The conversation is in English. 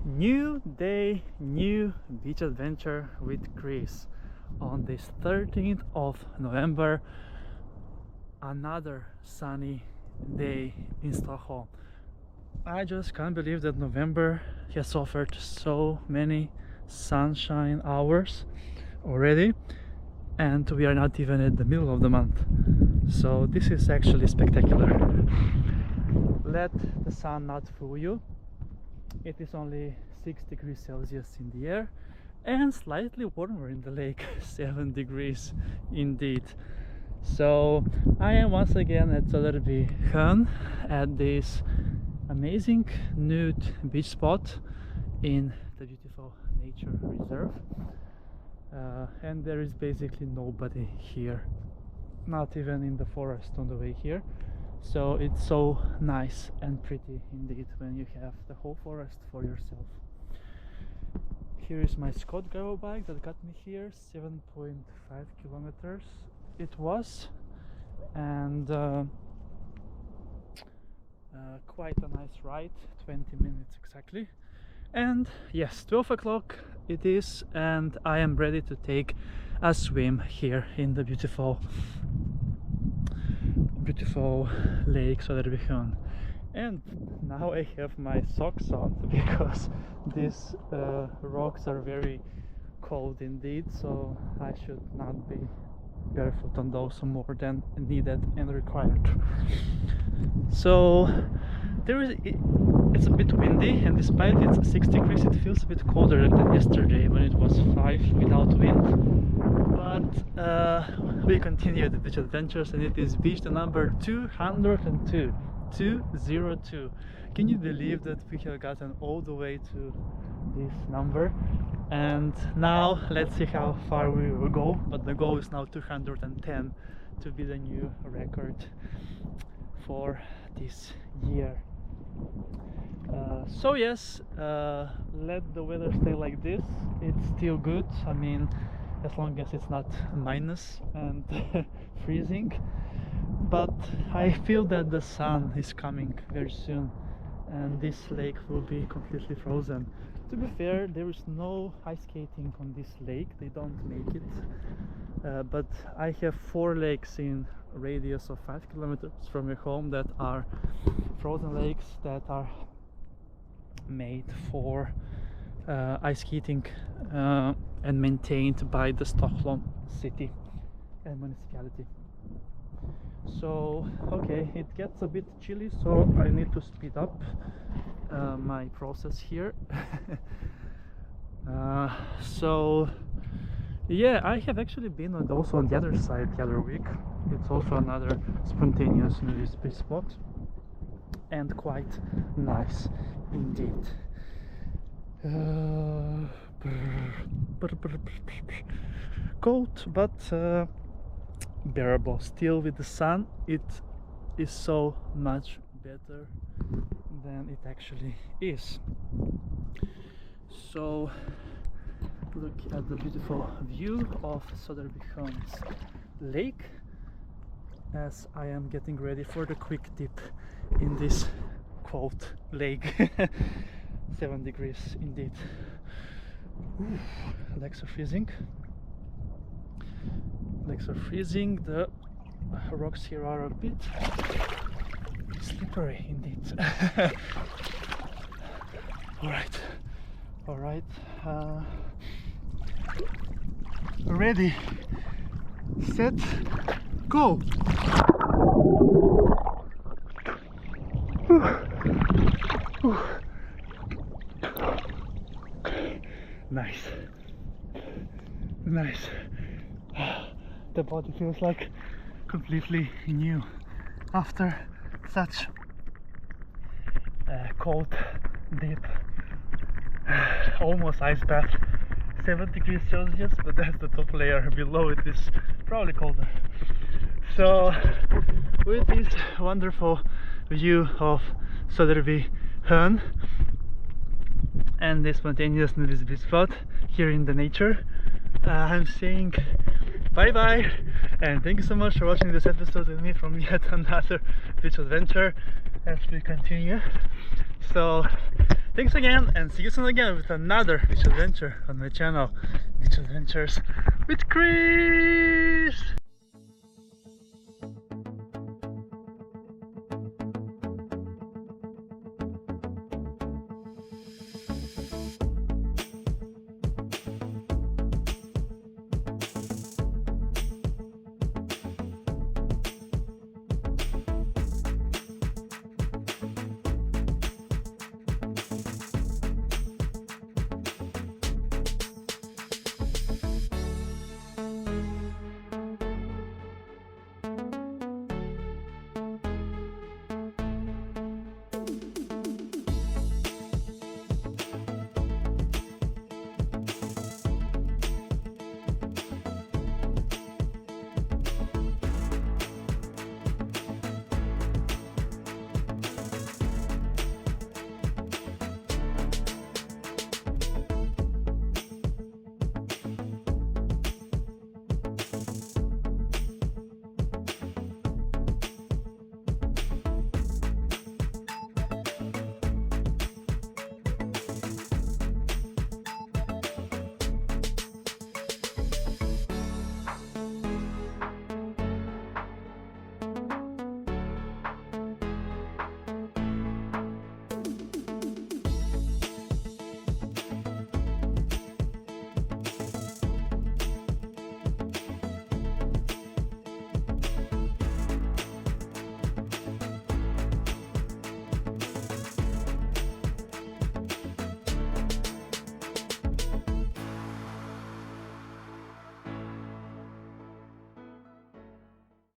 New day, new beach adventure with Chris. On this 13th of November, another sunny day in Stockholm. I just can't believe that November has offered so many sunshine hours already, and we are not even at the middle of the month. So this is actually spectacular. Let the sun not fool you. It is only 6 degrees Celsius in the air and slightly warmer in the lake, 7 degrees indeed. So I am once again at Söderbysjön at this amazing nude beach spot in the beautiful nature reserve, and there is basically nobody here, not even in the forest on the way here. So it's so nice and pretty indeed when you have the whole forest for yourself. Here is my Scott gravel bike that got me here, 7.5 kilometers it was, and quite a nice ride, 20 minutes exactly. And yes, 12 o'clock it is, and I am ready to take a swim here in the beautiful lake Söderbysjön. And now I have my socks on because these rocks are very cold indeed, so I should not be barefoot on those more than needed and required. So it's a bit windy, and despite it's 6 degrees it feels a bit colder than yesterday when it was 5 without wind. But we continue the beach adventures, and it is beach number 202. 202. Can you believe that we have gotten all the way to this number? And now let's see how far we will go, but the goal is now 210 to be the new record for this year. So yes, let the weather stay like this. It's still good, I mean, as long as it's not minus and freezing. But I feel that the sun is coming very soon and this lake will be completely frozen. To be fair, there is no ice skating on this lake, they don't make it, but I have 4 lakes in a radius of 5 kilometers from my home that are frozen lakes that are made for ice skating and maintained by the Stockholm city and municipality. So okay, it gets a bit chilly, so I need to speed up my process here. So yeah, I have actually been also on the other side the other week. It's also another spontaneous nudist beach spot and quite nice indeed. Cold, but bearable. Still, with the sun it is so much better than it actually is. So look at the beautiful view of Söderbysjön's lake as I am getting ready for the quick dip in this cold lake. 7 degrees indeed. Ooh, legs are freezing. Legs are freezing. The rocks here are a bit slippery indeed. All right. Ready, set, go. Nice. The body feels like completely new after such a cold dip. Almost ice bath, 7 degrees Celsius, but that's the top layer. Below it is probably colder. So with this wonderful view of Söderbysjön and this spontaneous nudist beach spot here in the nature, I'm saying bye bye, and thank you so much for watching this episode with me from yet another beach adventure as we continue. So Thanks again, and see you soon again with another beach adventure on my channel, Beach Adventures with Chris.